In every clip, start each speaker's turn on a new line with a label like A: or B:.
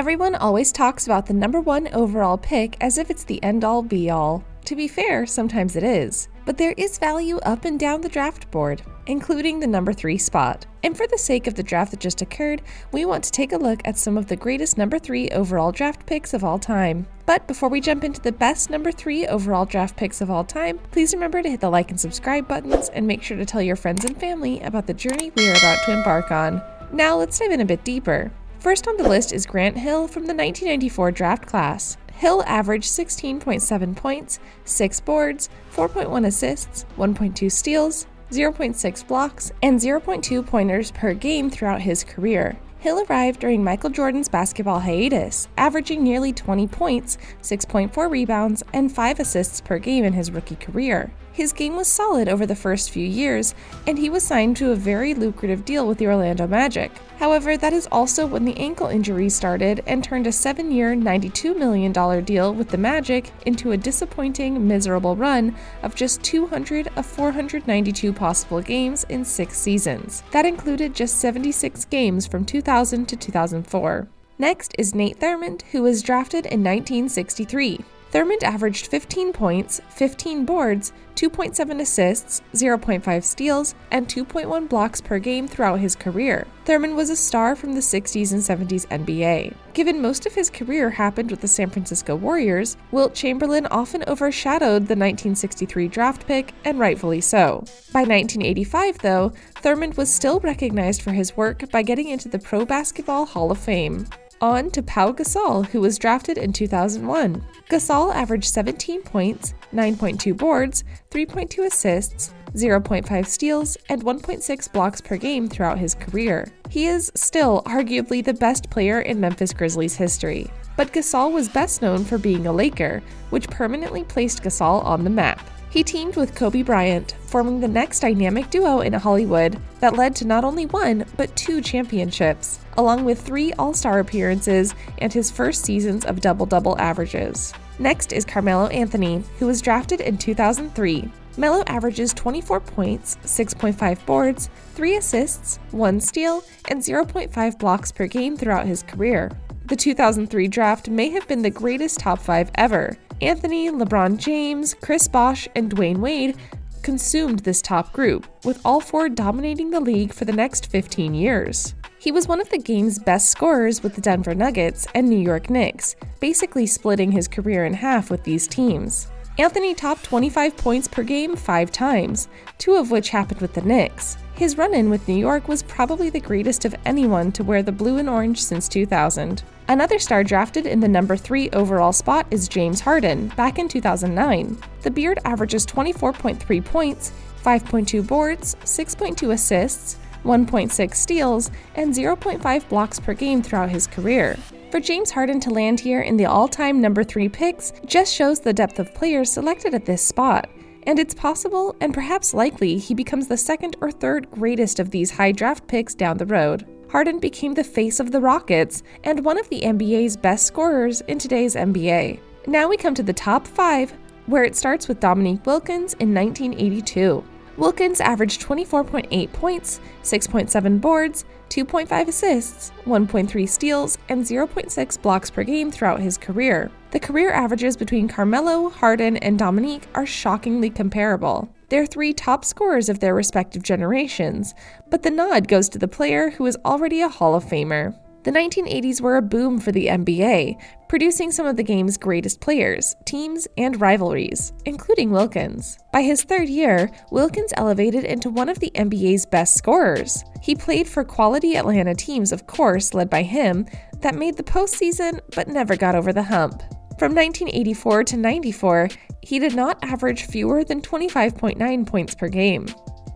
A: Everyone always talks about the number 1 overall pick as if it's the end-all be-all. To be fair, sometimes it is. But there is value up and down the draft board, including the number 3 spot. And for the sake of the draft that just occurred, we want to take a look at some of the greatest number 3 overall draft picks of all time. But before we jump into the best number 3 overall draft picks of all time, please remember to hit the like and subscribe buttons and make sure to tell your friends and family about the journey we are about to embark on. Now let's dive in a bit deeper. First on the list is Grant Hill from the 1994 draft class. Hill averaged 16.7 points, 6 boards, 4.1 assists, 1.2 steals, 0.6 blocks, and 0.2 pointers per game throughout his career. Hill arrived during Michael Jordan's basketball hiatus, averaging nearly 20 points, 6.4 rebounds, and 5 assists per game in his rookie career. His game was solid over the first few years, and he was signed to a very lucrative deal with the Orlando Magic. However, that is also when the ankle injury started and turned a 7-year, $92 million deal with the Magic into a disappointing, miserable run of just 200 of 492 possible games in 6 seasons. That included just 76 games from 2000 to 2004. Next is Nate Thurmond, who was drafted in 1963. Thurmond averaged 15 points, 15 boards, 2.7 assists, 0.5 steals, and 2.1 blocks per game throughout his career. Thurmond was a star from the 60s and 70s NBA. Given most of his career happened with the San Francisco Warriors, Wilt Chamberlain often overshadowed the 1963 draft pick, and rightfully so. By 1985, though, Thurmond was still recognized for his work by getting into the Pro Basketball Hall of Fame. On to Pau Gasol, who was drafted in 2001. Gasol averaged 17 points, 9.2 boards, 3.2 assists, 0.5 steals, and 1.6 blocks per game throughout his career. He is still arguably the best player in Memphis Grizzlies history. But Gasol was best known for being a Laker, which permanently placed Gasol on the map. He teamed with Kobe Bryant, forming the next dynamic duo in Hollywood that led to not only 1, but 2 championships, along with 3 All-Star appearances and his first seasons of double-double averages. Next is Carmelo Anthony, who was drafted in 2003. Melo averages 24 points, 6.5 boards, 3 assists, 1 steal, and 0.5 blocks per game throughout his career. The 2003 draft may have been the greatest top 5 ever. Anthony, LeBron James, Chris Bosh, and Dwayne Wade consumed this top group, with all 4 dominating the league for the next 15 years. He was one of the game's best scorers with the Denver Nuggets and New York Knicks, basically splitting his career in half with these teams. Anthony topped 25 points per game 5 times, 2 of which happened with the Knicks. His run-in with New York was probably the greatest of anyone to wear the blue and orange since 2000. Another star drafted in the number 3 overall spot is James Harden, back in 2009. The Beard averages 24.3 points, 5.2 boards, 6.2 assists, 1.6 steals, and 0.5 blocks per game throughout his career. For James Harden to land here in the all-time number 3 picks just shows the depth of players selected at this spot. And it's possible, and perhaps likely, he becomes the 2nd or 3rd greatest of these high draft picks down the road. Harden became the face of the Rockets and one of the NBA's best scorers in today's NBA. Now we come to the top 5, where it starts with Dominique Wilkins in 1982. Wilkins averaged 24.8 points, 6.7 boards, 2.5 assists, 1.3 steals, and 0.6 blocks per game throughout his career. The career averages between Carmelo, Harden, and Dominique are shockingly comparable. They're 3 top scorers of their respective generations, but the nod goes to the player who is already a Hall of Famer. The 1980s were a boom for the NBA, producing some of the game's greatest players, teams, and rivalries, including Wilkins. By his 3rd year, Wilkins elevated into one of the NBA's best scorers. He played for quality Atlanta teams, of course, led by him, that made the postseason but never got over the hump. From 1984 to 94, he did not average fewer than 25.9 points per game.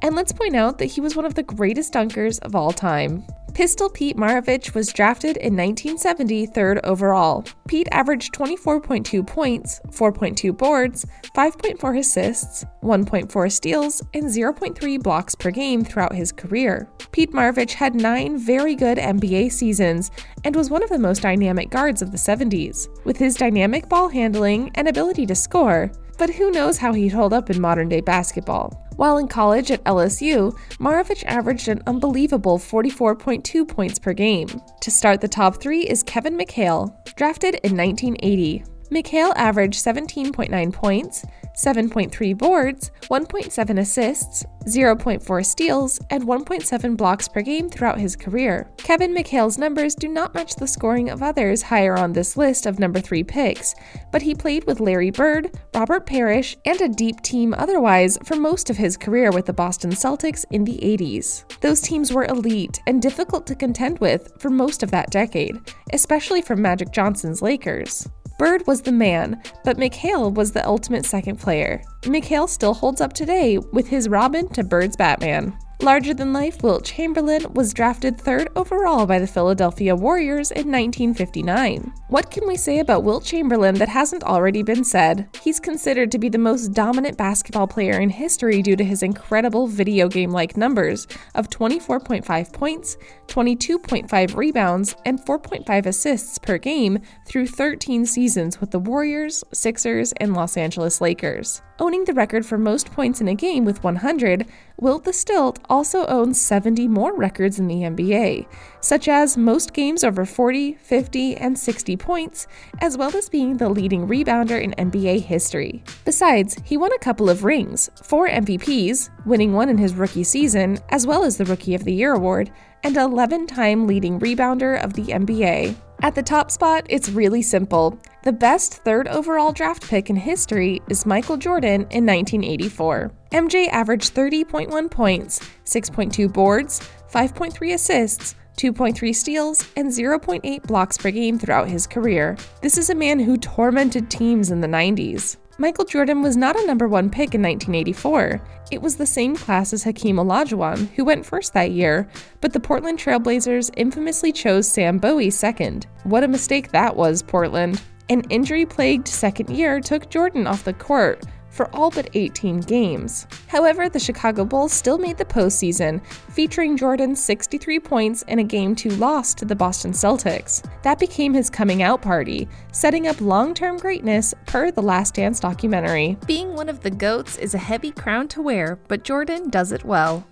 A: And let's point out that he was one of the greatest dunkers of all time. Pistol Pete Maravich was drafted in 1970 3rd overall. Pete averaged 24.2 points, 4.2 boards, 5.4 assists, 1.4 steals, and 0.3 blocks per game throughout his career. Pete Maravich had 9 very good NBA seasons and was one of the most dynamic guards of the 70s. With his dynamic ball handling and ability to score, but who knows how he'd hold up in modern-day basketball. While in college at LSU, Maravich averaged an unbelievable 44.2 points per game. To start the top 3 is Kevin McHale, drafted in 1980. McHale averaged 17.9 points, 7.3 boards, 1.7 assists, 0.4 steals, and 1.7 blocks per game throughout his career. Kevin McHale's numbers do not match the scoring of others higher on this list of number 3 picks, but he played with Larry Bird, Robert Parrish, and a deep team otherwise for most of his career with the Boston Celtics in the 80s. Those teams were elite and difficult to contend with for most of that decade, especially for Magic Johnson's Lakers. Bird was the man, but McHale was the ultimate second player. McHale still holds up today with his Robin to Bird's Batman. Larger-than-life Wilt Chamberlain was drafted 3rd overall by the Philadelphia Warriors in 1959. What can we say about Wilt Chamberlain that hasn't already been said? He's considered to be the most dominant basketball player in history due to his incredible video game-like numbers of 24.5 points, 22.5 rebounds, and 4.5 assists per game through 13 seasons with the Warriors, Sixers, and Los Angeles Lakers. Owning the record for most points in a game with 100, Wilt the Stilt also owns 70 more records in the NBA, such as most games over 40, 50, and 60 points, as well as being the leading rebounder in NBA history. Besides, he won a couple of rings, 4 MVPs, winning one in his rookie season, as well as the Rookie of the Year award, and 11-time leading rebounder of the NBA. At the top spot, it's really simple. The best 3rd overall draft pick in history is Michael Jordan in 1984. MJ averaged 30.1 points, 6.2 boards, 5.3 assists, 2.3 steals, and 0.8 blocks per game throughout his career. This is a man who tormented teams in the 90s. Michael Jordan was not a number 1 pick in 1984. It was the same class as Hakeem Olajuwon, who went first that year, but the Portland Trail Blazers infamously chose Sam Bowie second. What a mistake that was, Portland. An injury-plagued second year took Jordan off the court for all but 18 games. However, the Chicago Bulls still made the postseason, featuring Jordan's 63 points in a Game 2 loss to the Boston Celtics. That became his coming-out party, setting up long-term greatness per The Last Dance documentary. Being one of the GOATs is a heavy crown to wear, but Jordan does it well.